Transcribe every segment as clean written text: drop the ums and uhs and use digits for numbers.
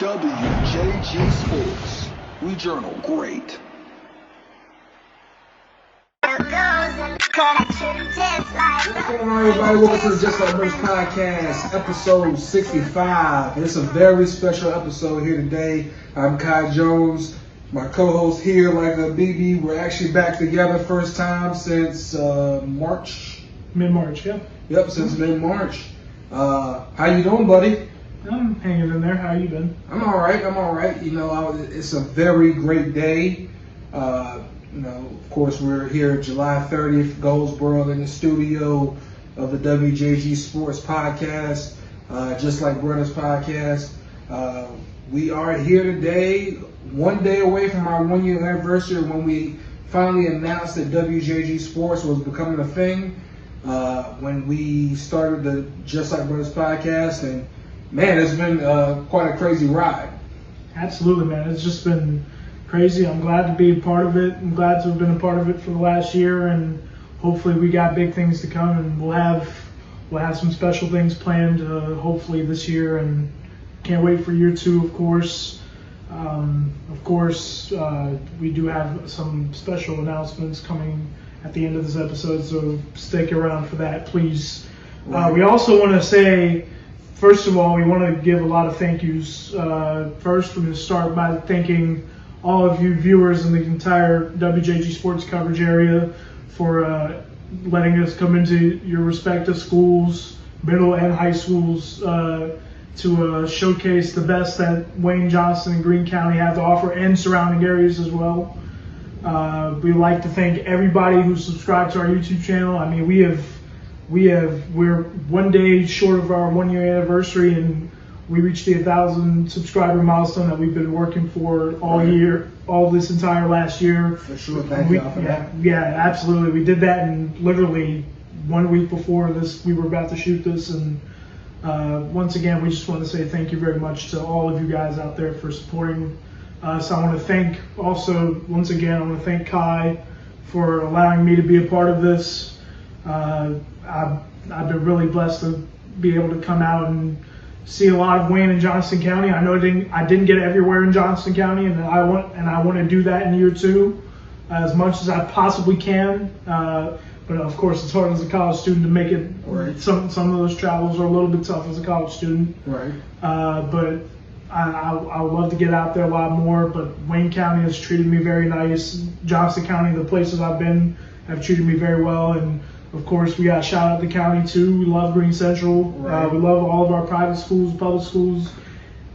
WJG Sports. We journal great. What's going on, everybody? Welcome to the Just Like Bruddas podcast, episode 65. It's a very special episode here today. I'm Kai Jones, my co-host here, like BB. We're actually back together, first time since March. Mid-March, yeah. Yep, since mid-March. How you doing, buddy? I'm hanging in there. How you been? I'm all right. You know, it's a very great day. You know, of course, we're here July 30th, Goldsboro, in the studio of the WJG Sports podcast, Just Like Bruddas podcast. We are here today, one day away from our 1 year anniversary when we finally announced that WJG Sports was becoming a thing. When we started the Just Like Bruddas podcast, and man, it's been quite a crazy ride. Absolutely, man. It's just been crazy. I'm glad to be a part of it. I'm glad to have been a part of it for the last year, and hopefully we got big things to come, and we'll have some special things planned hopefully this year, and can't wait for year two, of course. We do have some special announcements coming at the end of this episode, so stick around for that, please. We also want to say, first of all, we want to give a lot of thank yous. First, we're going to start by thanking all of you viewers in the entire WJG Sports coverage area for letting us come into your respective schools, middle and high schools, to showcase the best that Wayne, Johnston, and Greene County have to offer, and surrounding areas as well. We'd like to thank everybody who subscribed to our YouTube channel. I mean, we're 1 day short of our 1 year anniversary, and we reached the 1,000 subscriber milestone that we've been working for all year, all this entire last year. For sure, thank you for that. Yeah, absolutely. We did that in literally 1 week before this. We were about to shoot this, and once again, we just want to say thank you very much to all of you guys out there for supporting us. I want to thank also, once again, I want to thank Kai for allowing me to be a part of this. I've been really blessed to be able to come out and see a lot of Wayne and Johnston County. I know I didn't get everywhere in Johnston County, and I want to do that in year two as much as I possibly can. But of course, it's hard as a college student to make it. Right. Some of those travels are a little bit tough as a college student. Right. But I would love to get out there a lot more. But Wayne County has treated me very nice. Johnston County, the places I've been, have treated me very well. And of course, we got to shout out the county too. We love Green Central. Right. We love all of our private schools, public schools.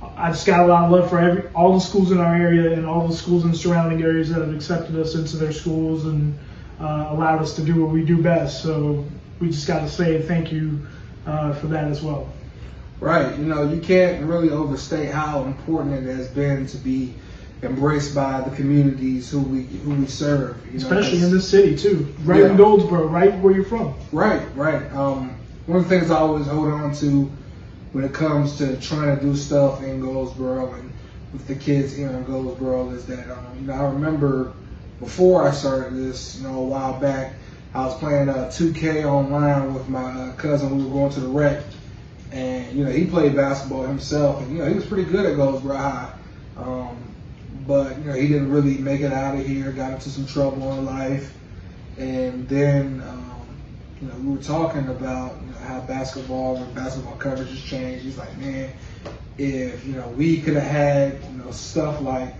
I just got a lot of love for all the schools in our area and all the schools in the surrounding areas that have accepted us into their schools and allowed us to do what we do best. So we just got to say thank you for that as well. Right. You know, you can't really overstate how important it has been to be embraced by the communities who we serve. You know, especially in this city too, right in Goldsboro, right where you're from. Right. One of the things I always hold on to when it comes to trying to do stuff in Goldsboro and with the kids here in Goldsboro is that you know, I remember before I started this, you know, a while back, I was playing 2K online with my cousin. We were going to the rec, and you know, he played basketball himself, and you know, he was pretty good at Goldsboro High. But you know, he didn't really make it out of here, got into some trouble in life, and then you know, we were talking about, you know, how basketball coverage has changed. He's like, man, if you know, we could have had, you know, stuff like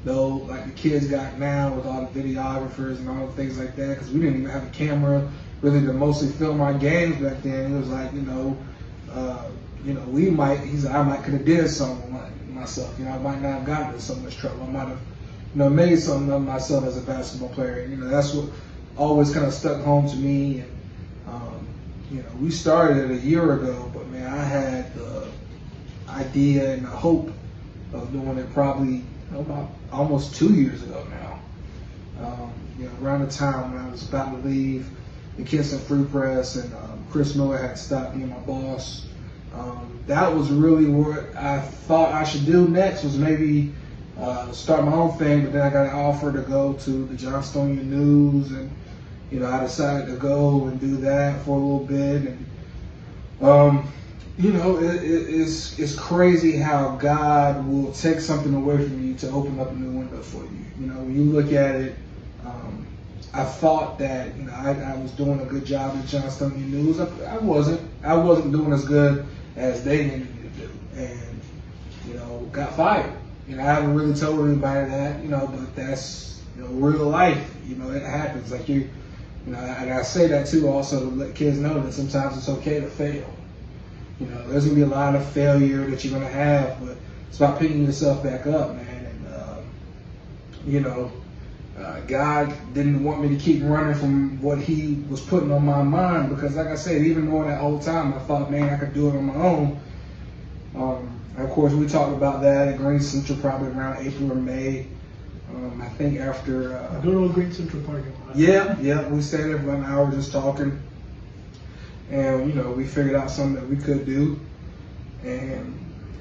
the kids got now with all the videographers and all the things like that, because we didn't even have a camera really to mostly film our games back then. It was like, you know, I might could have did something myself. You know, I might not have gotten into so much trouble. I might have, you know, made something of myself as a basketball player. You know, that's what always kind of stuck home to me. And you know, we started it a year ago, but man, I had the idea and the hope of doing it probably, you know, about almost 2 years ago now. You know, around the time when I was about to leave the Kinston Free Press, and Chris Miller had stopped being my boss. That was really what I thought I should do next, was maybe start my own thing, but then I got an offer to go to the Johnstonian News, and you know, I decided to go and do that for a little bit, and You know, it's crazy how God will take something away from you to open up a new window for you. You know, when you look at it, I thought that, you know, I was doing a good job at Johnstonia News. I wasn't. I wasn't doing as good as they needed me to do, and you know, got fired. You know, I haven't really told anybody that, you know, but that's, you know, real life. You know, it happens. Like you know, and I say that too also to let kids know that sometimes it's okay to fail. You know, there's gonna be a lot of failure that you're gonna have, but it's about picking yourself back up, man. And you know, God didn't want me to keep running from what He was putting on my mind, because, like I said, even during that whole time, I thought, man, I could do it on my own. Of course, we talked about that at Green Central probably around April or May. I think after Good old Green Central parking lot. Yeah, we stayed there for about an hour just talking. And, you know, we figured out something that we could do.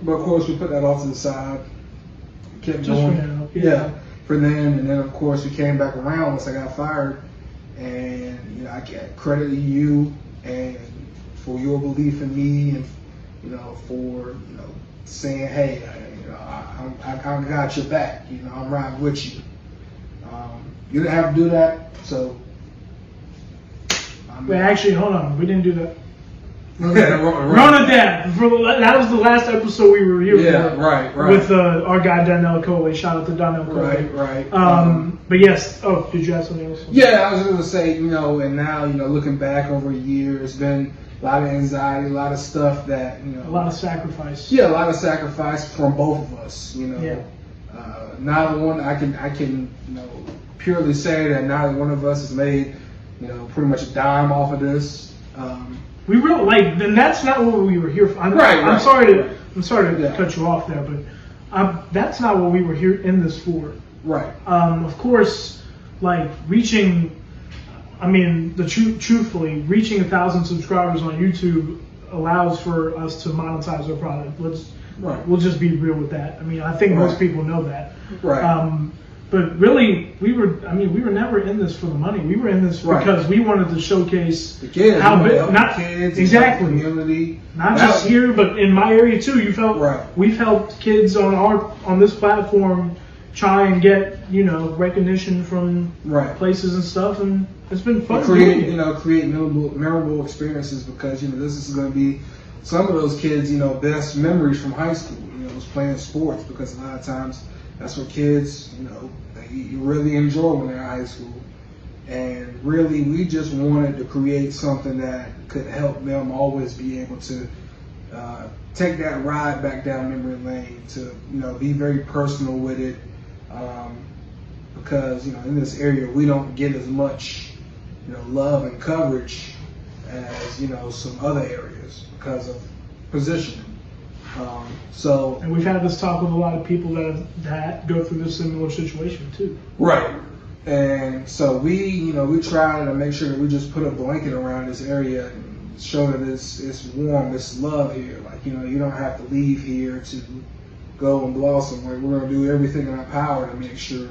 But of course, we put that off to the side. Kept Just going. for now. Yeah, for then. And then, of course, we came back around once I got fired. And, you know, I credited you and for your belief in me, and, you know, for, you know, saying, hey, I got your back. You know, I'm riding with you. You didn't have to do that, so. Wait, actually, hold on. We didn't do that. Run Run it down. That was the last episode we were here Yeah, for. right. With our guy Donnell Coley. Shout out to Donnell Coley. Right. But yes. Oh, did you have something else? Yeah, I was going to say, you know, and now, you know, looking back over a year, it's been a lot of anxiety, a lot of stuff that, you know. A lot of sacrifice. Yeah, a lot of sacrifice from both of us, you know. Yeah. Neither one, I can, you know, purely say that neither one of us has made, you know, pretty much a dime off of this. We real then that's not what we were here for. I'm sorry to cut you off there, but that's not what we were here in this for. Right. Of course, like reaching, truthfully, reaching 1,000 subscribers on YouTube allows for us to monetize our product. We'll just be real with that. I mean, I think most people know that. Right. But really, we were never in this for the money. We were in this because we wanted to showcase the kids, how big, not kids, exactly, the community, not just here, but in my area too. We've helped kids on this platform try and get, you know, recognition from places and stuff, and it's been fun. Create memorable experiences, because, you know, this is going to be some of those kids, you know, best memories from high school. You know, was playing sports, because a lot of times that's what kids, you know, you really enjoy when they're in high school. And really, we just wanted to create something that could help them always be able to take that ride back down memory lane, to, you know, be very personal with it. Because, you know, in this area, we don't get as much, you know, love and coverage as, you know, some other areas because of positioning. And we've had this talk with a lot of people that go through this similar situation too. Right. And so we try to make sure that we just put a blanket around this area and show that it's warm, it's love here. Like, you know, you don't have to leave here to go and blossom. Like, we're going to do everything in our power to make sure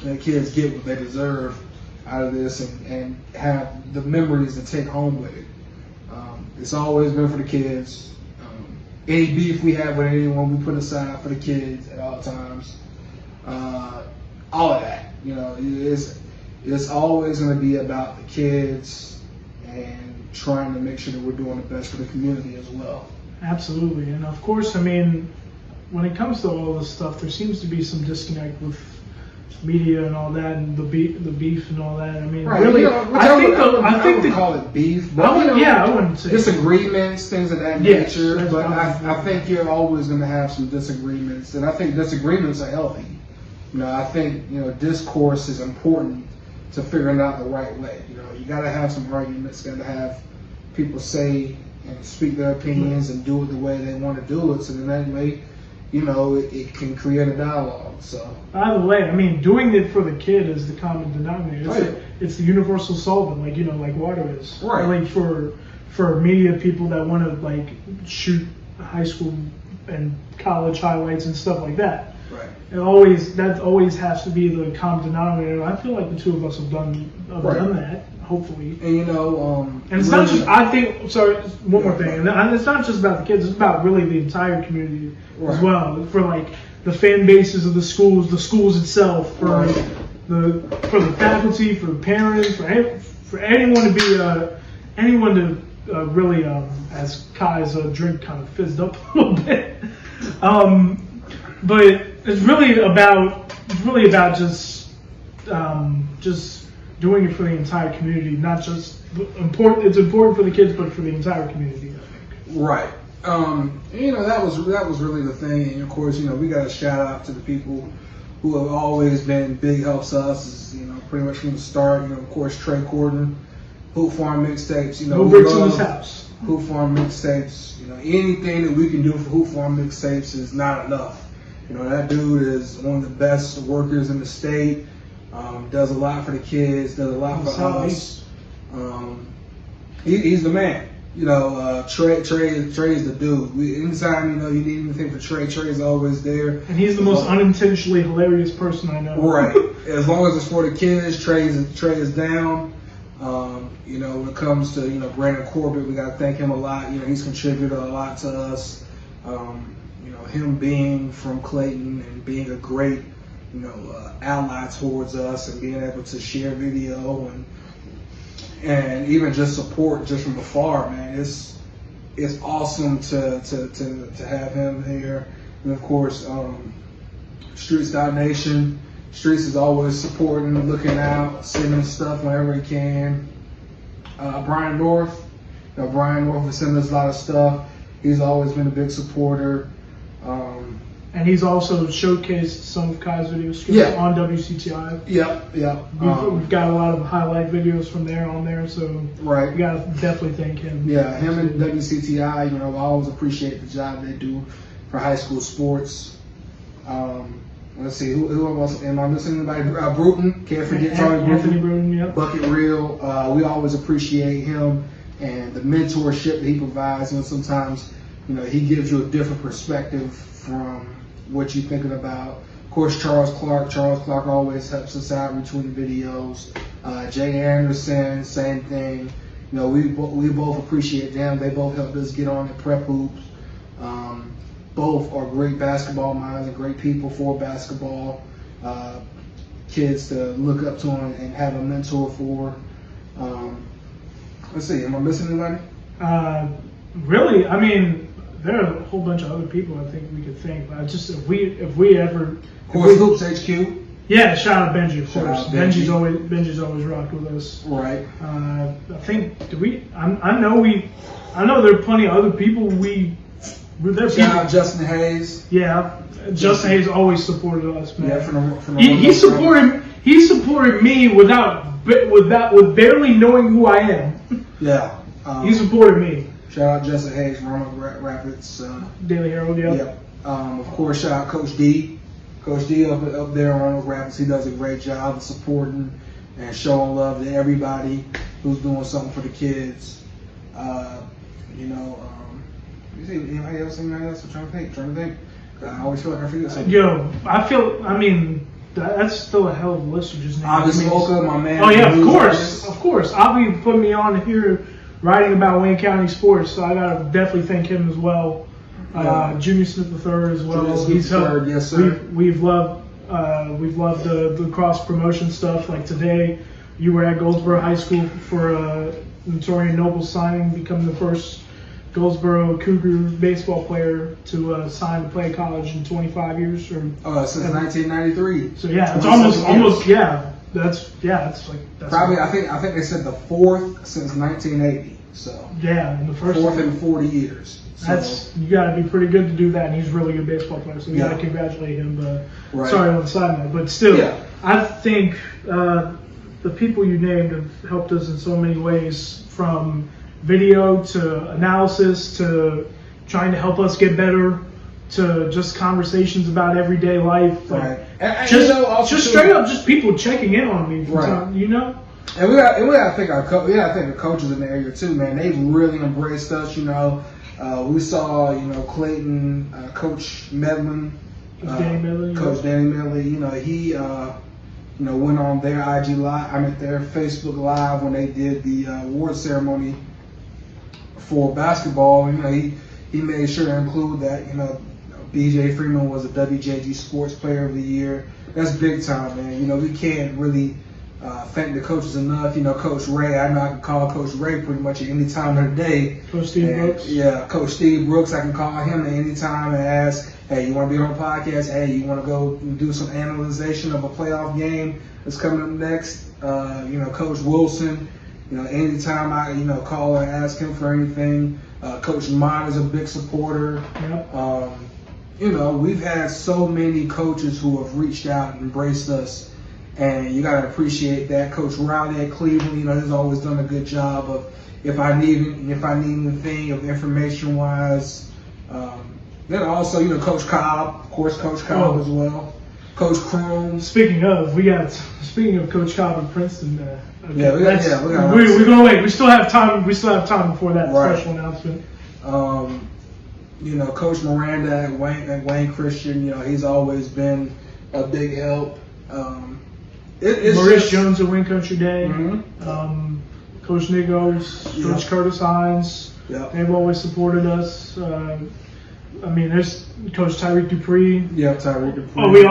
that kids get what they deserve out of this, and have the memories to take home with it. It's always been for the kids. Any beef we have with anyone, we put aside for the kids at all times. All of that, you know, it's always going to be about the kids and trying to make sure that we're doing the best for the community as well. Absolutely, and of course, I mean, when it comes to all this stuff, there seems to be some disconnect with media and all that, and the beef and all that. I mean, really, you know, I think they call it beef, but I wouldn't say disagreements, things of that Yes, nature. But I think you're always going to have some disagreements, and I think disagreements are healthy. You know, I think, you know, discourse is important to figuring out the right way. You know, you got to have some arguments, got to have people say and speak their opinions and do it the way they want to do it, so then that way, you know, it can create a dialogue. So, by the way, I mean, doing it for the kid is the common denominator. It's the universal solvent, like, you know, like water is. Right. Like for media people that want to, like, shoot high school and college highlights and stuff like that. Right. That always has to be the common denominator. I feel like the two of us have done that, hopefully. And and it's not just, I think, sorry, one more thing, and it's not just about the kids, it's about really the entire community as well, for like the fan bases of the schools itself, for the faculty, for the parents, for anyone to be, really, as Kai's drink kind of fizzed up a little bit. But it's really about just doing it for the entire community, not just important. It's important for the kids, but for the entire community, I think. Right. That was really the thing. And of course, we got a shout out to the people who have always been big helps to us. Pretty much from the start. Of course, Trey Corden, Hoop Farm Mixtapes. No bricks in his house. Hoop Farm Mixtapes. Anything that we can do for Hoop Farm Mixtapes is not enough. That dude is one of the best workers in the state. Does a lot for the kids. Does a lot for us. He's the man. Trey is the dude. Anytime you need anything for Trey is always there. And he's the most unintentionally hilarious person I know. Right. As long as it's for the kids, Trey is down. When it comes to Brandon Corbett, we got to thank him a lot. He's contributed a lot to us. Him being from Clayton and being a great ally towards us, and being able to share video and even just support just from afar, man. It's awesome to have him here. And of course, Streets.Nation. Streets is always supporting, looking out, sending stuff whenever he can. Brian North. Brian North has sent us a lot of stuff. He's always been a big supporter. And he's also showcased some of Kai's video strips on WCTI. Yep. We've got a lot of highlight videos from there on there, so we got to definitely thank him. Yeah, him and WCTI, I always appreciate the job they do for high school sports. Let's see, who else am I missing? Anybody? Bruton, can't forget Anthony Bruton, yep. Bucket Reel. We always appreciate him and the mentorship that he provides. Sometimes, he gives you a different perspective from what you're thinking about. Of course, Charles Clark always helps us out between videos. Jay Anderson, same thing. We both appreciate them. They both helped us get on the prep hoops. Both are great basketball minds and great people for basketball. Kids to look up to and have a mentor for. Let's see, am I missing anybody? Really, I mean, there are a whole bunch of other people I think we could thank, but if we ever, of course, Hoops HQ. Yeah, shout out Benji, of course. Benji's always rocked with us. Right. I think I know there are plenty of other people Shout out Justin Hayes. Yeah, Justin Hayes always supported us, man. Yeah, he supported me with barely knowing who I am. Yeah. He supported me. Shout out Justin Hayes, Roanoke Rapids. Daily Herald, yeah. Yep. Of course, shout out Coach D. Coach D up there in Roanoke Rapids. He does a great job of supporting and showing love to everybody who's doing something for the kids. Anybody else? I'm trying to think. I always feel like I forget something. That's still a hell of a list you just named. Avi Smoka, my man. Oh yeah, of course. Avi put me on here writing about Wayne County sports, so I gotta definitely thank him as well. Junior Smith III as well. He's helped. Yes, sir. We've loved the cross promotion stuff. Like today, you were at Goldsboro High School for Notorian Noble signing, becoming the first Goldsboro Cougar baseball player to sign to play college in 25 years. Since 1993. So yeah, it's almost it's probably. I think they said the fourth since 1980. So yeah, in the fourth in 40 years. So, you got to be pretty good to do that, and he's a really good baseball player. So you got to congratulate him. But sorry on the side note, but still, I think the people you named have helped us in so many ways, from video to analysis to trying to help us get better to just conversations about everyday life. Right. Just straight up, just people checking in on me. And we got to thank the coaches in the area too, man. They've really embraced us. We saw, Clayton, Coach Medlin. Coach Danny Millie. You know, he went on their IG live, their Facebook live when they did the award ceremony for basketball. You know, he made sure to include that. You know, BJ Freeman was a WJG Sports Player of the Year. That's big time, man. You know, we can't really thank the coaches enough. You know, Coach Ray, I know I can call Coach Ray pretty much at any time of the day. Coach Steve Brooks? Yeah, Coach Steve Brooks, I can call him at any time and ask, hey, you want to be on a podcast? Hey, you want to go and do some analyzation of a playoff game that's coming up next? You know, Coach Wilson, you know, anytime I, call or ask him for anything. Coach Mott is a big supporter. Yep. You know, we've had so many coaches who have reached out and embraced us, and you got to appreciate that. Coach Riley at Cleveland, you know, has always done a good job of if I need anything of information wise. Then also, you know, Coach Cobb, of course, Coach Cobb as well. Coach Kroom. Speaking of Coach Cobb in Princeton. We got. We're gonna wait. We still have time. We still have time before that special announcement. You know, Coach Miranda at Wayne Christian, you know, he's always been a big help. Maurice Jones at Wayne Country Day. Mm-hmm. Coach Nigos, Coach Curtis Hines. Yep. They've always supported us. There's Coach Tyreek Dupree. Yeah, Tyreek Dupree. Oh, we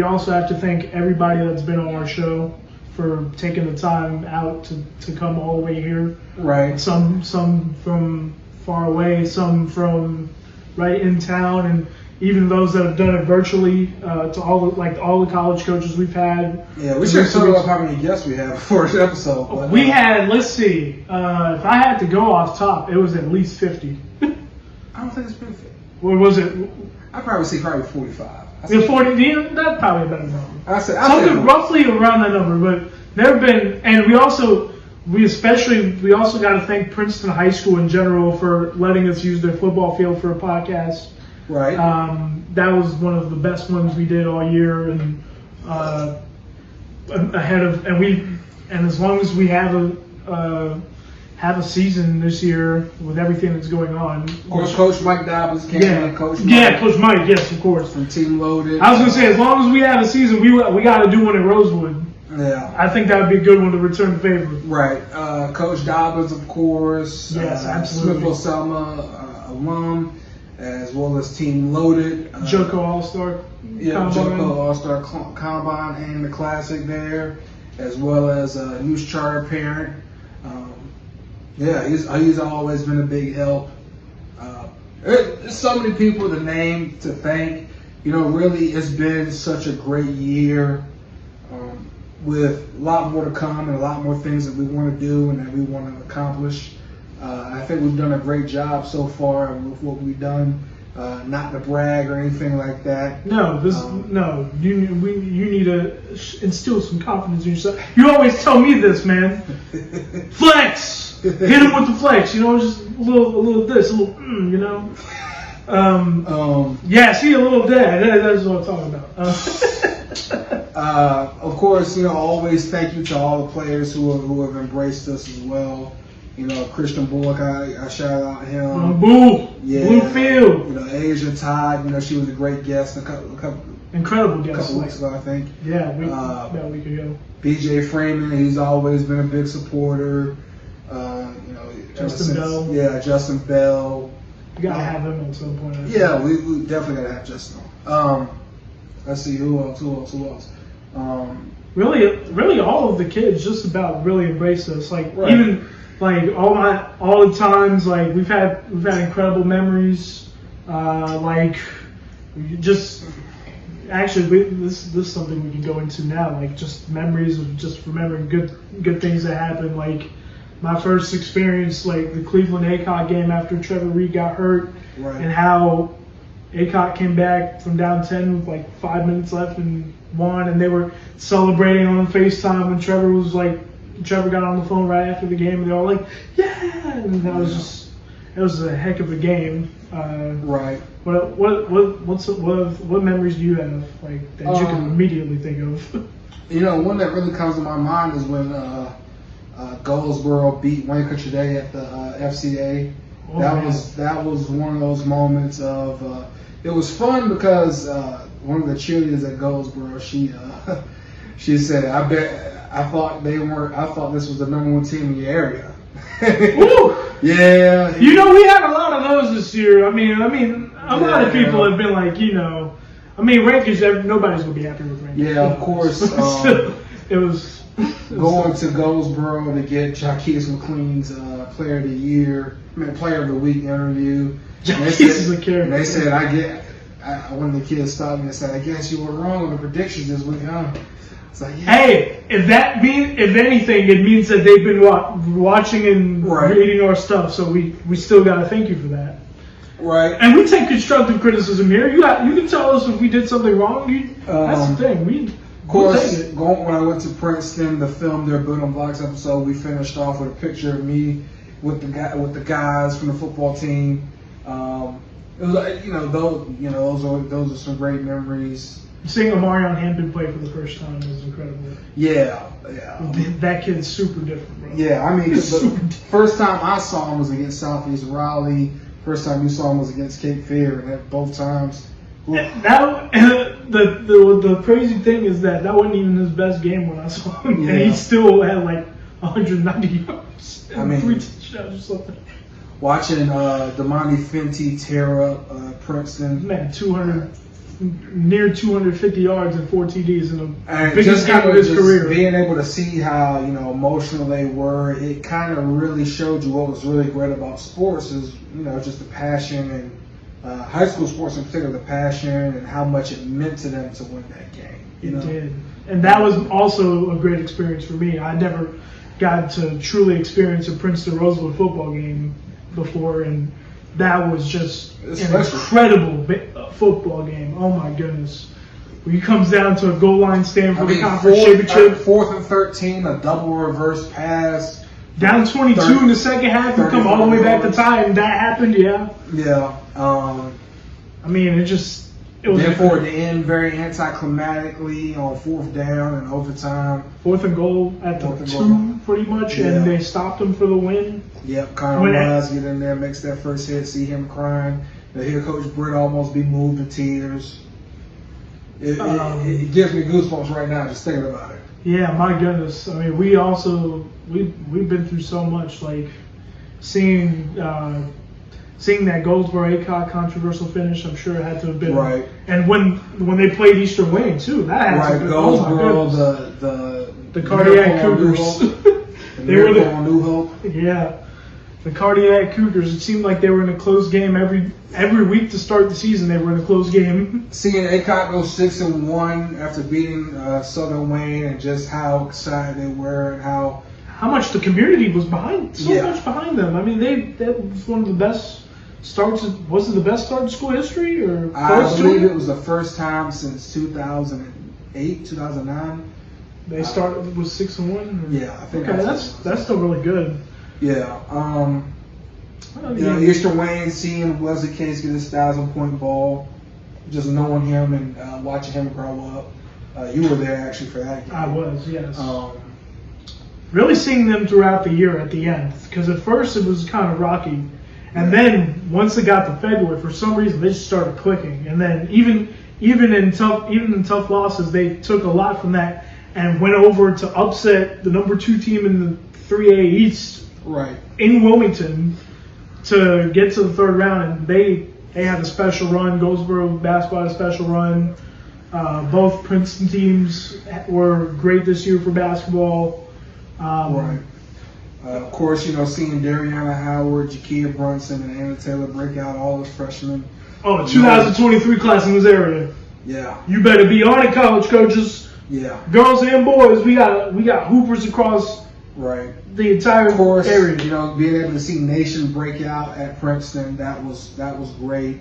also have to thank everybody that's been on our show for taking the time out to come all the way here. Right. Some from far away, some from right in town, and even those that have done it virtually. To all the college coaches we've had. Yeah, we should talk about how many guests we had before this episode. But, we had, let's see, if I had to go off top, it was at least 50. I don't think it's been 50. What was it? I'd probably say 45. 40, that's probably a better number. I said roughly around that number, but there have been, and we also got to thank Princeton High School in general for letting us use their football field for a podcast. Right. That was one of the best ones we did all year, and as long as we have a season this year with everything that's going on. Of course, Coach Mike Dobbins came in. Coach Mike, yes, of course. From Team Loaded. I was going to say, as long as we have a season, we got to do one in Rosewood. Yeah. I think that would be a good one to return the favor. Right. Coach Dobbins, of course. Yes, absolutely. Smithville Selma alum, as well as Team Loaded. JoCo All-Star Combine. JoCo All-Star Combine and the Classic there, as well as a News Charter parent. He's always been a big help. There's so many people to name, to thank. You know, really, it's been such a great year with a lot more to come and a lot more things that we want to do and that we want to accomplish. I think we've done a great job so far with what we've done. Not to brag or anything like that. You need to instill some confidence in yourself. You always tell me this, man. Flex. Hit him with the flex, you know, just a little this, a little, you know. See, a little that. That's what I'm talking about. Of course, you know, always thank you to all the players who have embraced us as well. You know, Christian Bullock, I shout out him. Bluefield. You know, Asia Todd, you know, she was a great guest incredible guest. A couple weeks ago, I think. Yeah, about a week ago. BJ Freeman, he's always been a big supporter. You know, Justin Bell. Yeah, Justin Bell. You gotta have him at some point. Yeah, we definitely gotta have Justin on. Let's see who else. Really, all of the kids just about really embrace us. Like right. Even like all the times, like we've had incredible memories. This is something we can go into now. Like just memories of just remembering good things that happened. Like my first experience, like the Cleveland ACOT game after Trevor Reed got hurt, right. And how ACOT came back from down 10 with like 5 minutes left and won, and they were celebrating on FaceTime when Trevor got on the phone right after the game, and they were all like, yeah, and it was a heck of a game. Right. What memories do you have like that you can immediately think of? You know, one that really comes to my mind is when Goldsboro beat Wayne Country Day at the FCA. That was one of those moments of it was fun because one of the cheerleaders at Goldsboro, she said, I thought this was the number one team in your area. Woo! Yeah. You know, we had a lot of those this year. I mean, a lot of people have been like, Rangers. Nobody's gonna be happy with Rangers. Yeah, of course. It was going to Goldsboro to get Jaquez McLean's Player of the Week interview. Jaquez is a character. And they said, one of the kids stopped me and said, I guess you were wrong on the predictions this week, huh? It's like, yeah. Hey, if anything, it means that they've been watching and reading our stuff. So we still got to thank you for that. Right. And we take constructive criticism here. You can tell us if we did something wrong. That's the thing. Of course, when I went to Princeton to film their Built on Blocks episode, we finished off with a picture of me with the guys from the football team. It was like, those are some great memories. Seeing Omarion Hampton play for the first time was incredible. Yeah. That kid's super different, bro. Yeah, I mean, the first time I saw him was against Southeast Raleigh. First time you saw him was against Cape Fear, and both times. The crazy thing is that wasn't even his best game when I saw him, and he still had like 190 yards and 3 touchdowns or something. Watching Damani Fenty tear up Princeton. Man, near 250 yards and 4 TDs in the biggest game of his career. Being able to see how emotional they were, it kind of really showed you what was really great about sports is just the passion and high school sports in particular, the passion and how much it meant to them to win that game. It did, and that was also a great experience for me. I never got to truly experience a Princeton Rosewood football game before, and that was just an incredible football game. Oh my goodness. When it comes down to a goal line stand for the conference championship. 4th and 13, a double reverse pass. Down 22 in the second half and come all the way back to tie, and that happened, yeah. Yeah. It was therefore to end very anticlimactically on 4th down and overtime. 4th and goal at the 2 pretty much, and they stopped him for the win. Yep, Connor Wise get in there, makes that first hit, see him crying. To hear Coach Britt almost be moved to tears. It gives me goosebumps right now just thinking about it. Yeah, my goodness. I mean, we've been through so much, like seeing that Goldsboro ACOT controversial finish. I'm sure it had to have been right. And when they played Eastern Wayne too, that had to have been Goldsboro, the Cardiac Cougars. They were the New Hope. Yeah, the Cardiac Cougars. It seemed like they were in a close game every week to start the season. They were in a close game. Seeing ACOT go 6-1 after beating Southern Wayne, and just how excited they were, and how much the community was behind behind them. I mean, that was one of the best starts. Was it the best start in school history? Or I believe it was the first time since 2008, 2009. They started with 6-1. Yeah, I think. Okay, that's still really good. Yeah. Eastern Wayne, seeing Wesley Case get his 1,000-point ball, just knowing him and watching him grow up. You were there actually for that game. I was, yes. Really seeing them throughout the year at the end, because at first it was kind of rocky, and then once it got to February, for some reason they just started clicking, and then even in tough losses, they took a lot from that and went over to upset the number 2 team in the 3A East, right, in Wilmington, to get to the 3rd round, and they had a special run. Goldsboro basketball had a special run. Both Princeton teams were great this year for basketball. Right. Of course, seeing Dariana Howard, Jakia Brunson, and Anna Taylor break out, all as freshmen. Oh, the 2023 class in this area. Yeah. You better be on it, college coaches. Yeah. Girls and boys, we got hoopers across the entire area. Being able to see Nation break out at Princeton, that was great.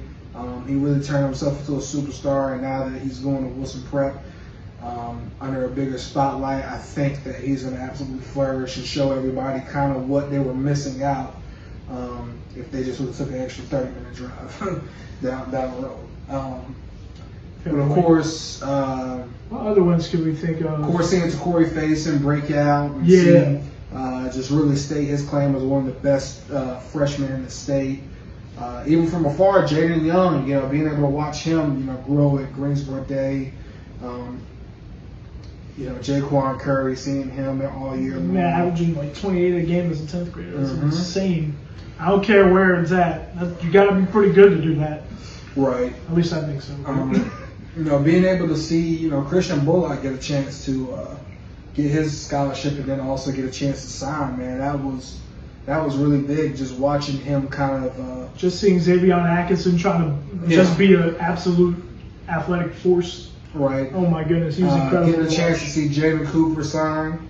He really turned himself into a superstar, and now that he's going to Wilson Prep under a bigger spotlight, I think that he's going to absolutely flourish and show everybody kind of what they were missing out if they just would have took an extra 30-minute drive down the road. But of course, what other ones can we think of? Of course, seeing Corey Faison break out and just really state his claim as one of the best freshmen in the state. even from afar, Jaden Young, being able to watch him, grow at Greensboro Day. Jaquan Curry, seeing him all year long. Man, averaging like 28 a game as a 10th grader. That's Mm-hmm. insane. I don't care where it's at. You got to be pretty good to do that. Right. At least I think so. Being able to see, Christian Bullock get a chance to get his scholarship and then also get a chance to sign, man, that was really big. Just watching him kind of just seeing Xavion Atkinson trying to just be an absolute athletic force. Right. Oh my goodness, he was incredible. Getting a chance to see Jaden Cooper sign.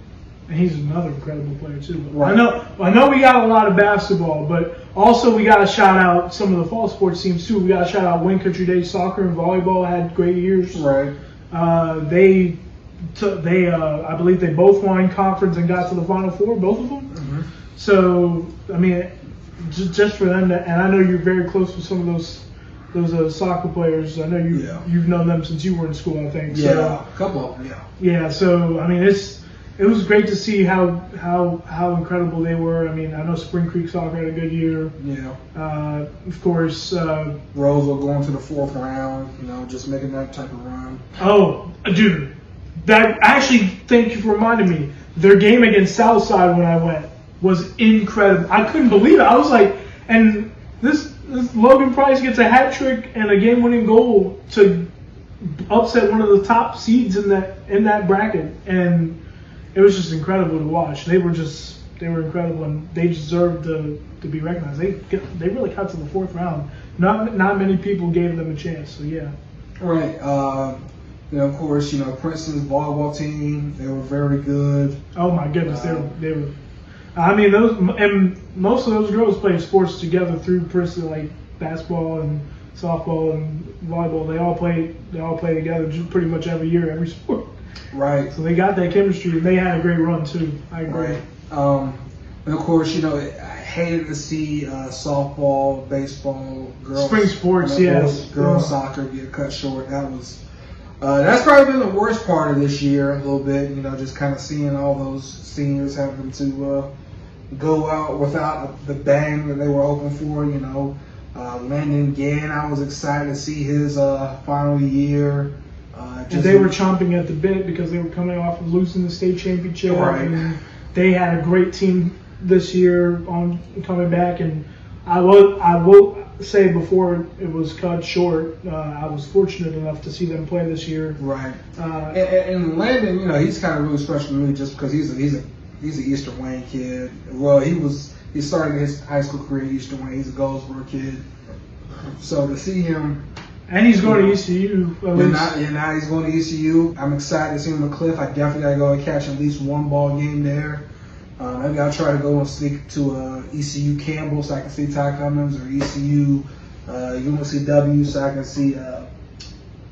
And he's another incredible player too. Right. I know we got a lot of basketball, but also we got to shout out some of the fall sports teams too. We got to shout out Wayne Country Day soccer and volleyball had great years. Right. They I believe they both won conference and got to the Final Four, both of them. Mm-hmm. So I mean, just for them to, and I know you're very close with some of those soccer players. I know you've known them since you were in school, I think. Yeah, So, a couple of them. Yeah. yeah. So I mean, it was great to see how incredible they were. I mean, I know Spring Creek Soccer had a good year. Yeah. Of course. Roseville going to the 4th round. Just making that type of run. Oh, dude, that actually. Thank you for reminding me. Their game against Southside when I went was incredible. I couldn't believe it. I was like, and this Logan Price gets a hat trick and a game-winning goal to upset one of the top seeds in that bracket, and it was just incredible to watch. They were incredible, and they deserved to be recognized. They really got to the 4th round. Not many people gave them a chance. So yeah. Right. Of course, Princeton's volleyball team, they were very good. Oh my goodness, they were. I mean, most of those girls play sports together through Princeton, like basketball and softball and volleyball. They all play together just pretty much every year, every sport. Right. So they got that chemistry, and they had a great run too. I agree. Right. And of course, I hated to see softball, baseball, girls, Spring sports, yes, girls soccer get cut short. That's probably been the worst part of this year a little bit. Just kind of seeing all those seniors having to go out without the bang that they were hoping for. Landon Gann, I was excited to see his final year. And they were chomping at the bit because they were coming off of losing the state championship. Right. And they had a great team this year on coming back. And I will say before it was cut short, I was fortunate enough to see them play this year. Right. And Landon, he's kind of really special to me just because he's an Eastern Wayne kid. Well, he started his high school career at Eastern Wayne. He's a Goldsboro kid. So to see him. And he's going to ECU. Now he's going to ECU. I'm excited to see him at Cliff. I definitely got to go and catch at least one ball game there. Maybe I'll try to go and sneak to ECU Campbell so I can see Ty Cummins, or ECU UNCW so I can see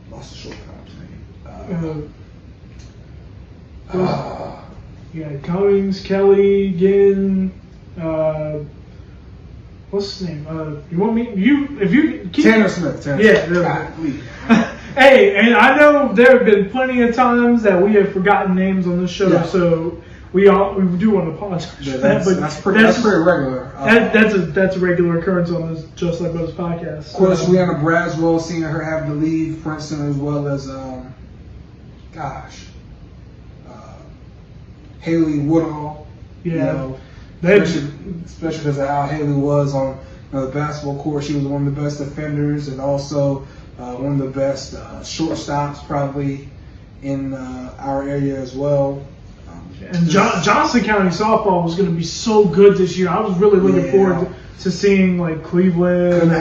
what's the short name? Yeah, Cummings, Kelly, Ginn. What's his name? You want me? If you keep Tanner Smith. Yeah. Hey, and I know there have been plenty of times that we have forgotten names on this show, so we do want to apologize for that. But that's pretty regular. That's a regular occurrence on this Just Like Brothers podcast. Of course, Leanna Braswell, seeing her have to leave Princeton, as well as Haley Woodall. Yeah. Especially because of how Haley was on the basketball court. She was one of the best defenders and also one of the best shortstops probably in our area as well. And Johnson County softball was going to be so good this year. I was really looking forward to seeing like Cleveland.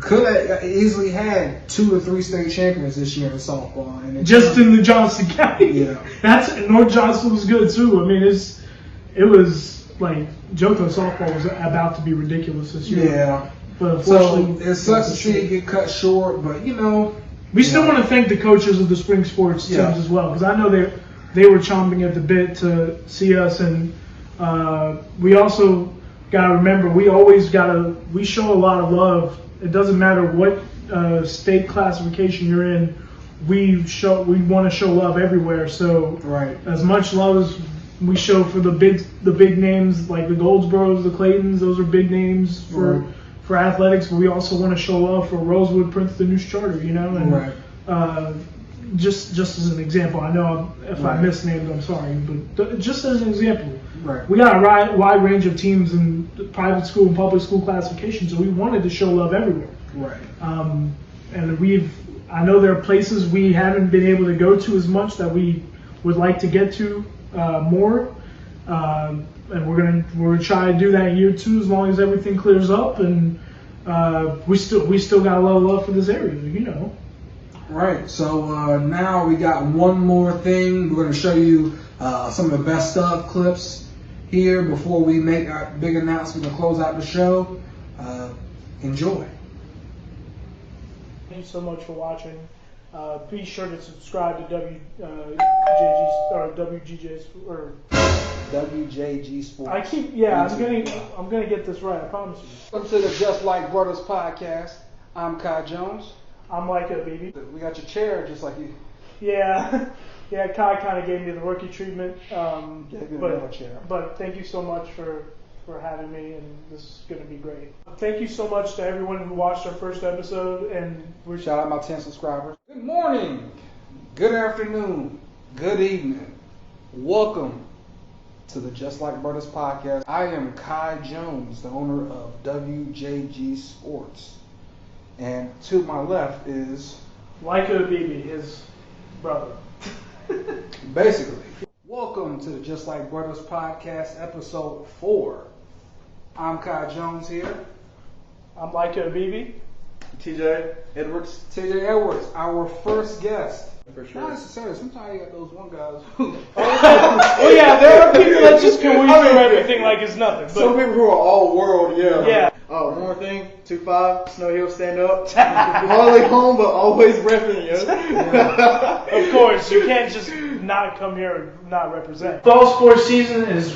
Could have easily had 2 or 3 state champions this year in softball. And just in the Johnson County. Yeah. North Johnson was good too. I mean, it was like JOCO softball was about to be ridiculous this year. Yeah. But so it sucks to see it get cut short, but we still want to thank the coaches of the spring sports teams as well, because I know they were chomping at the bit to see us, and we also got to remember we show a lot of love. It doesn't matter what state classification you're in. We want to show love everywhere. So as much love as we show for the big names like the Goldsboros, the Claytons, those are big names for for athletics, but we also want to show love for Rosewood Princeton News Charter, you know, and Right. just as an example, I know if I misnamed, I'm sorry, but just as an example, Right. we got a wide range of teams in private school and public school classification, so we wanted to show love everywhere. Right. And I know there are places we haven't been able to go to as much that we would like to get to more. And we're gonna try to do that year 2 as long as everything clears up, and we still got a lot of love for this area, you know. Right. So now we got one more thing. We're gonna show you some of the best of clips here before we make our big announcement to close out the show. Enjoy. Thank you so much for watching. Be sure to subscribe to WJG Sports. I'm gonna get this right. I promise you. Welcome to the Just Like Bruddas podcast. I'm Kai Jones. I'm like a baby. We got your chair just like you. Yeah, yeah. Kai kind of gave me the rookie treatment. Gave you another chair. But thank you so much for having me, and this is going to be great. Thank you so much to everyone who watched our first episode, and we're Shout out my 10 subscribers. Good morning, good afternoon, good evening. Welcome to the Just Like Bruddas podcast. I am Kai Jones, the owner of WJG Sports. And to my left is Like Bibi, his brother. basically. Welcome to the Just Like Bruddas podcast, episode 4. I'm Kai Jones here. I'm like Bibi. TJ Edwards. TJ Edwards, our first guest. For sure. Not necessarily. Sometimes you got those one guys who. Oh yeah, there are people that just can weave through everything like it's nothing. Some But people who are all world, yeah. Yeah. Oh, one more thing. 2-5, Snow Hill, stand up. Hardly home, but always repping you. of course, you can't just not come here and not represent. Fall sports season has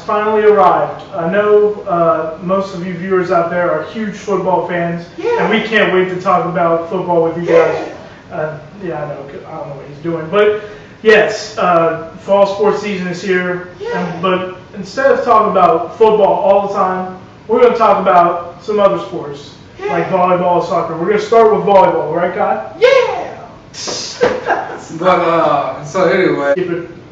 finally arrived. I know most of you viewers out there are huge football fans, and we can't wait to talk about football with you guys. I know. I don't know what he's doing, but yes, fall sports season is here. But instead of talking about football all the time, we're going to talk about some other sports like volleyball, soccer. We're going to start with volleyball, right, Kai? Yeah. But so anyway,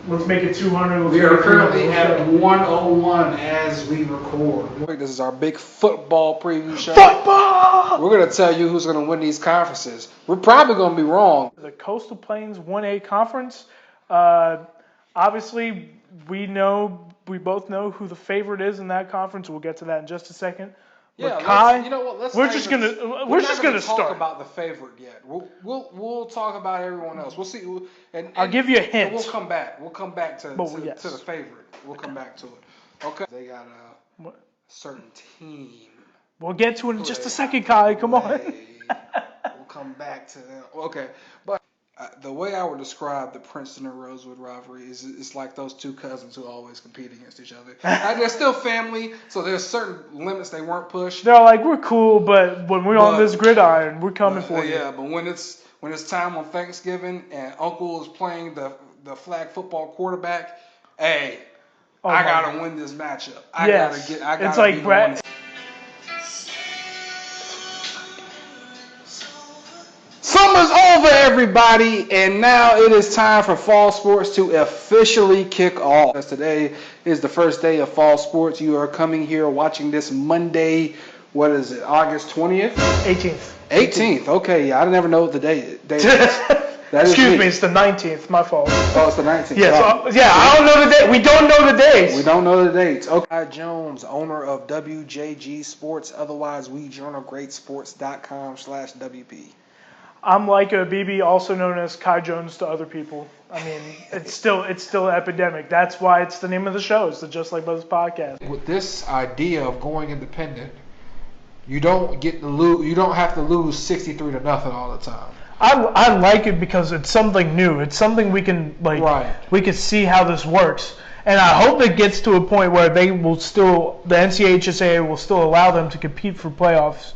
Let's make it 200. We are currently at 101 as we record. This is our big football preview show. Football! We're going to tell you who's going to win these conferences. We're probably going to be wrong. The Coastal Plains 1A Conference. Obviously, we both know who the favorite is in that conference. We'll get to that in just a second. Yeah, Kai, you know what? Let's we're just gonna talk start about the favorite yet. We'll talk about everyone else. We'll see. And I'll give you a hint. We'll come back. We'll come back to Yes. the favorite. We'll come back to it. Okay. They got a certain team. We'll get to it in just a second, Kai. Come on. We'll come back to them. Okay, but the way I would describe the Princeton and Rosewood rivalry is it's like those two cousins who always compete against each other. They're still family, so there's certain limits they weren't pushed. They're like, we're cool, but when we're on this gridiron, we're coming for you. Yeah, but when it's time on Thanksgiving and Uncle is playing the flag football quarterback, hey, I gotta win this matchup. I gotta it's like be Brett. Summer's over, everybody, and now it is time for fall sports to officially kick off. As today is the first day of fall sports. You are coming here watching this Monday, what is it, August 20th? 18th. 18th, okay, yeah, I never know what the date is. Excuse me, it's the 19th, my fault. Oh, it's the 19th. Yes, Oh. I don't know the date. We don't know the dates. We don't know the dates. Okay. Kai Jones, owner of WJG Sports, otherwise WeJournalGreatSports.com/WP. I'm like a BB, also known as Kai Jones to other people. I mean, it's still an epidemic. That's why it's the name of the show. It's the Just Like Brothers podcast. With this idea of going independent, you don't have to lose 63-0 all the time. I like it because it's something new. It's something we can we can see how this works. And I hope it gets to a point where the NCHSA will still allow them to compete for playoffs.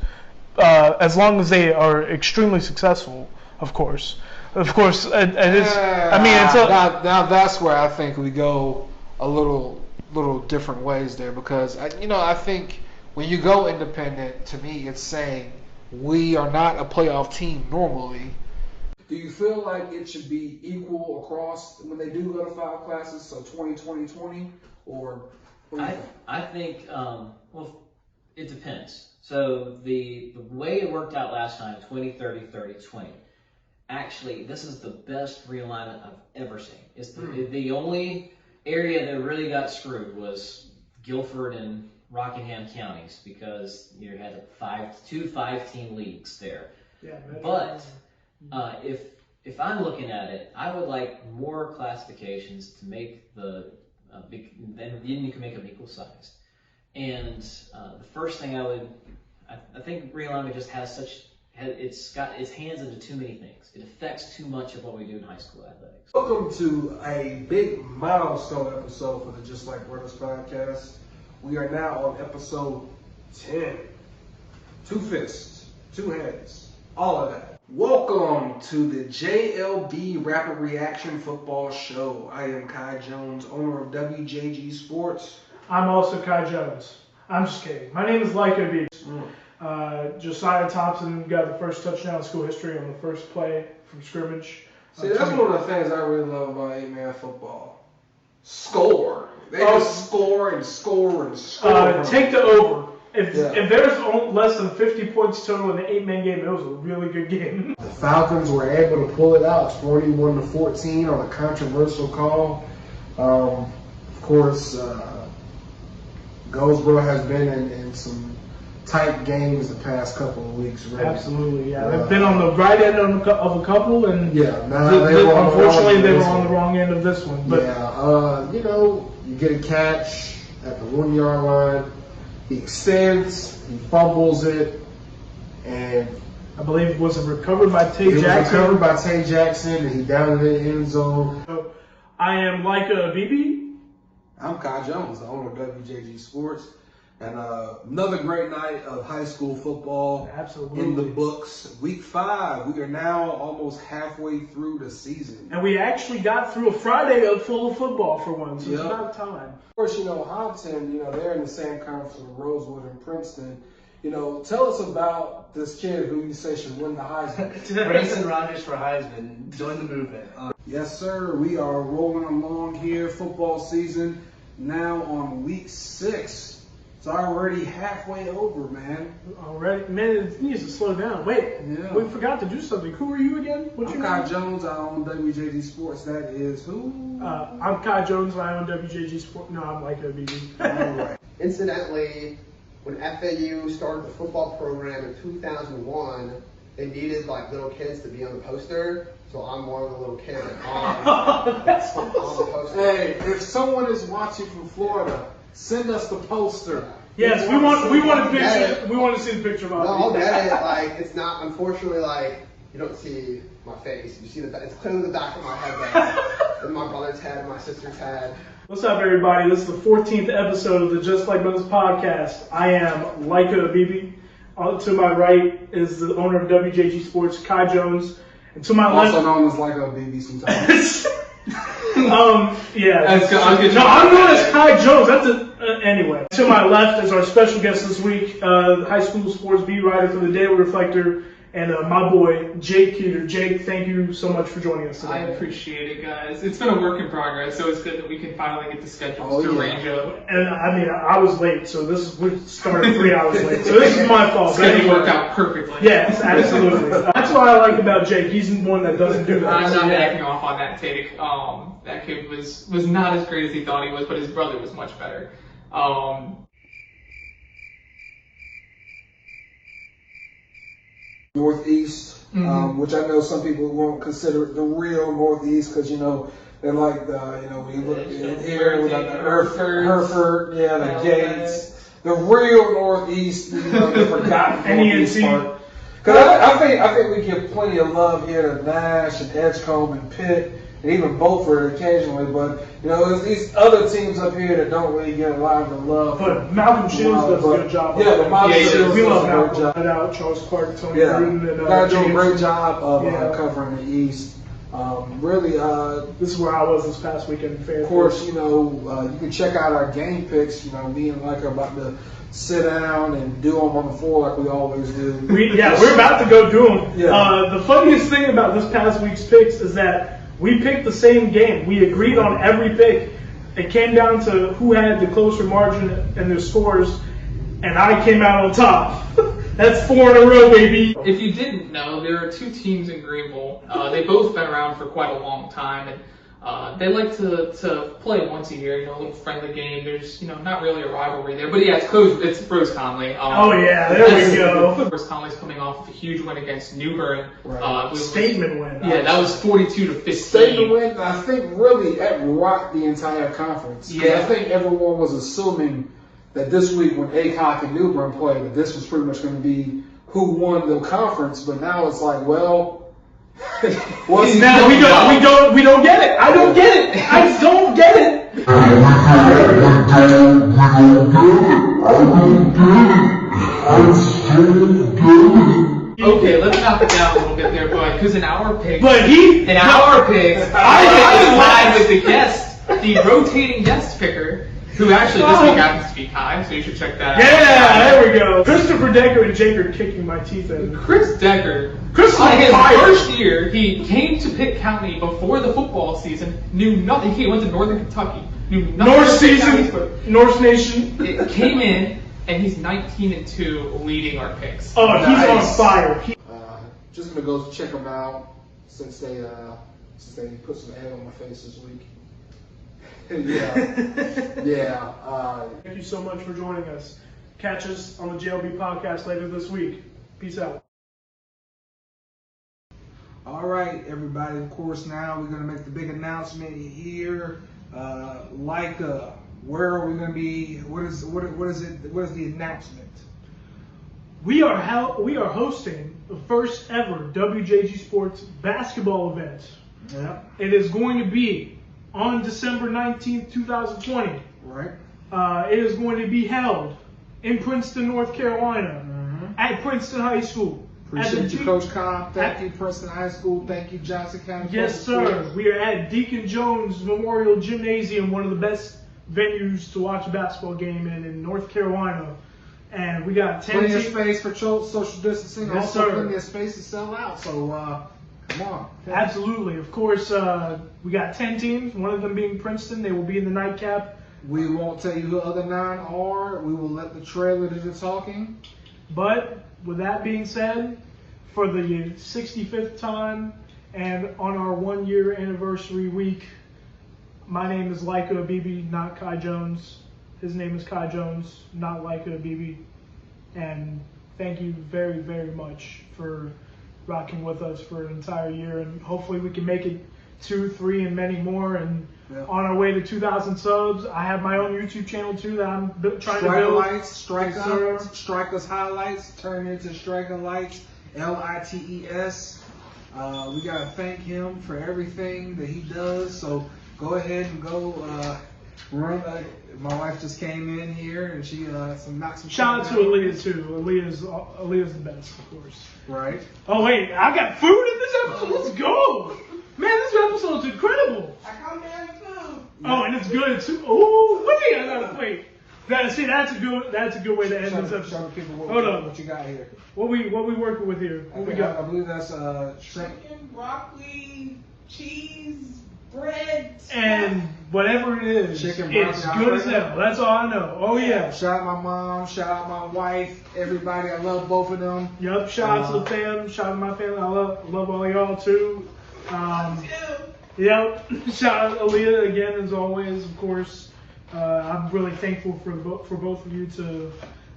As long as they are extremely successful, of course. Of course, it is. I mean, it's now that's where I think we go a little different ways there, because I think when you go independent, to me, it's saying we are not a playoff team normally. Do you feel like it should be equal across when they do go to 5 classes, so 20, 20, 20, or? I think, well, it depends. So the way it worked out last time, 20, 30, 30, 20, actually, this is the best realignment I've ever seen. It's the only area that really got screwed was Guilford and Rockingham counties, because you had two 5-team leagues there. Yeah, but if I'm looking at it, I would like more classifications to make the then you can make them equal sized. And the first thing I think realignment just it's got its hands into too many things. It affects too much of what we do in high school athletics. Welcome to a big milestone episode for the Just Like Bruddas podcast. We are now on episode 10. 2 fists, 2 heads, all of that. Welcome to the JLB Rapid Reaction Football Show. I am Kai Jones, owner of WJG Sports. I'm also Kai Jones. I'm just kidding. My name is Lyco Beach. Josiah Thompson got the first touchdown in school history on the first play from scrimmage. See, that's one of the things I really love about 8-man football. Score. They just score and score and score. Take the over. If there's less than 50 points total in the 8-man game, it was a really good game. The Falcons were able to pull it out 41-14 on a controversial call. Of course, Goldsboro has been in some tight games the past couple of weeks. Really. Absolutely, yeah. They've been on the right end of a couple, and unfortunately they were on the wrong end of this one. But you get a catch at the 1-yard line. He extends, he fumbles it, and I believe it was recovered by Tay Jackson. And he down in the end zone. So, I am Lyco Beach. I'm Kai Jones, the owner of WJG Sports. And another great night of high school football. Absolutely. In the books. Week 5. We are now almost halfway through the season. And we actually got through a Friday full of football for once. So it's about time. Of course, Hobson, they're in the same conference with Rosewood and Princeton. Tell us about this kid who you say should win the Heisman. Grayson Rogers for Heisman. Join the movement. Yes, sir. We are rolling along here. Football season now on week 6. It's already halfway over, man. Already? Man, it needs to slow down. Wait, we forgot to do something. Who are you again? What's your name? I'm Kai Jones. I own WJG Sports. That is who? I'm Kai Jones. I own WJG Sports. No, I'm Lyco Beach. All right. Incidentally, when FAU started the football program in 2001, they needed little kids to be on the poster. So I'm one of the little kids on the poster. Hey, if someone is watching from Florida, send us the poster. Yes, we want a picture. We want to see the picture of I'll get it. It's not, unfortunately, you don't see my face. You see it's clearly the back of my head though. And my brother's head and my sister's head. What's up, everybody? This is the 14th episode of the Just Like Brothers podcast. I am Lyco Beach. To my right is the owner of WJG Sports, Kai Jones. And to my left, also known as Lyco Beach sometimes. I'm known as Kai Jones. That's anyway. To my left is our special guest this week, high school sports beat writer for the Daily Reflector, and my boy Jake Keeter. Jake, thank you so much for joining us today. I appreciate it, guys. It's been a work in progress, so it's good that we can finally get the schedules to range up. And I was late, so we started 3 hours late, so this is my fault. It's going to work out perfectly. Yes, absolutely. That's what I like about Jake. He's the one that doesn't do that. I'm not backing off on that take. That kid was not as great as he thought he was, but his brother was much better. Northeast, which I know some people won't consider the real Northeast because they like the when you look in here with the Hereford, the Gates, the real Northeast, the forgotten Northeast part. Because I think we give plenty of love here to Nash and Edgecombe and Pitt. And even Beaufort occasionally, but there's these other teams up here that don't really get a lot of the love. But Malcolm Shields does a good job. Yeah, but Malcolm Shields we love does a great job. Out Charles Clark, Tony Gruden, and guys do a great job of covering the East. This is where I was this past weekend in Fairfield. Of course, you can check out our game picks. Me and Lyco are about to sit down and do them on the floor like we always do. We're about to go do them. Yeah. The funniest thing about this past week's picks is that we picked the same game. We agreed on every pick. It came down to who had the closer margin in their scores, and I came out on top. That's 4 in a row, baby. If you didn't know, there are 2 teams in Greenville. They both been around for quite a long time, and they like to play once a year, a little friendly game. There's, not really a rivalry there. But yeah, it's Rose Conley. Oh yeah, there we go. Rose Conley's coming off of a huge win against Newbern. Right. Statement win. Yeah, that was 42-15. Statement win, I think really that rocked the entire conference. Yeah. I think everyone was assuming that this week when Aycock and Newbern played, that this was pretty much going to be who won the conference. But now it's like, well, now we don't get it. I don't get it. I don't get it. Okay, let's knock it down a little bit there, bud. Because in our picks, I tied with the guest, the rotating guest picker, who actually this week happens to be Kai, so you should check that out. Yeah, there we go. Christopher Decker and Jake are kicking my teeth in. Chris Decker, on his fire. first year, he came to Pitt County before the football season, knew nothing. He went to Northern Kentucky, knew nothing. North season, North Nation. It came in, and he's 19-2, leading our picks. Oh, he's on fire. Just gonna go check them out since they put some egg on my face this week. Yeah. Thank you so much for joining us. Catch us on the JLB podcast later this week. Peace out. All right, everybody. Of course, now we're going to make the big announcement here. Leica, where are we going to be? What is it? What is the announcement? We are hosting the first ever WJG Sports basketball event. Yeah. It is going to be on December 19th, 2020. Right. It is going to be held in Princeton, North Carolina, at Princeton High School. Appreciate you, Coach Cobb. Thank you, Princeton High School. Thank you, Johnson County. Yes, sir. We are at Deacon Jones Memorial Gymnasium, one of the best venues to watch a basketball game in North Carolina. And we got 10 plenty of teams. space for social distancing. Yes, also sir. plenty of space to sell out. So, come on. Absolutely. Of course, we got 10 teams, one of them being Princeton. They will be in the nightcap. We won't tell you who the other 9 are. We will let the trailer do the talking. But with that being said, for the 65th time and on our 1-year anniversary week, my name is Leica Abibi, not Kai Jones. His name is Kai Jones, not Leica Abibi. And thank you very, very much for rocking with us for an entire year. And hopefully we can make it 2, 3, and many more. And on our way to 2,000 subs, I have my own YouTube channel too that I'm trying to build. Strikers highlights turn into Striker Lights, LITES. We gotta thank him for everything that he does. So go ahead and go run. My wife just came in here and she knocked some. Shout out to Aaliyah too. Aaliyah's the best, of course. Right. Oh wait, I got food in this episode. Let's go, man! This episode's incredible. I come down with food. Oh, and it's good too. Oh, wait, I gotta wait. That's a good way to end this episode. Show the people Hold on. what you got here. What we working with here? What we got? I believe that's shrimp. Chicken, broccoli, cheese, bread, And whatever it is, Chicken, it's broccoli, good as hell. That's all I know. Oh yeah. Shout out my mom. Shout out my wife. Everybody. I love both of them. Yup. Shout out to the fam. Shout out to my family. I love all y'all too. Yep. Shout out Aaliyah again as always. Of course. I'm really thankful for both of you to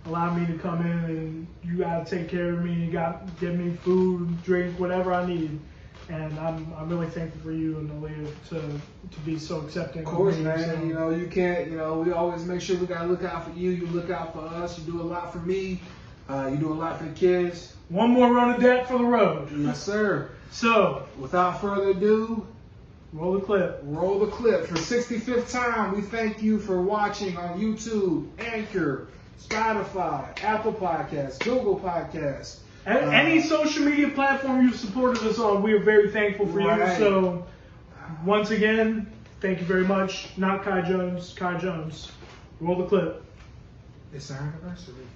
allow me to come in, and you gotta take care of me. You got give me food, drink, whatever I need. And I'm really thankful for you and Aaliyah to be so accepting. Of course, me, man. so. You can't. We always make sure we gotta look out for you. You look out for us. You do a lot for me. You do a lot for the kids. One more run of that for the road. Yes, sir. So, without further ado, roll the clip. Roll the clip. For 65th time, we thank you for watching on YouTube, Anchor, Spotify, Apple Podcasts, Google Podcasts. Any social media platform you've supported us on, we are very thankful for you. So, once again, thank you very much. Not Kai Jones, Kai Jones. Roll the clip. It's our anniversary.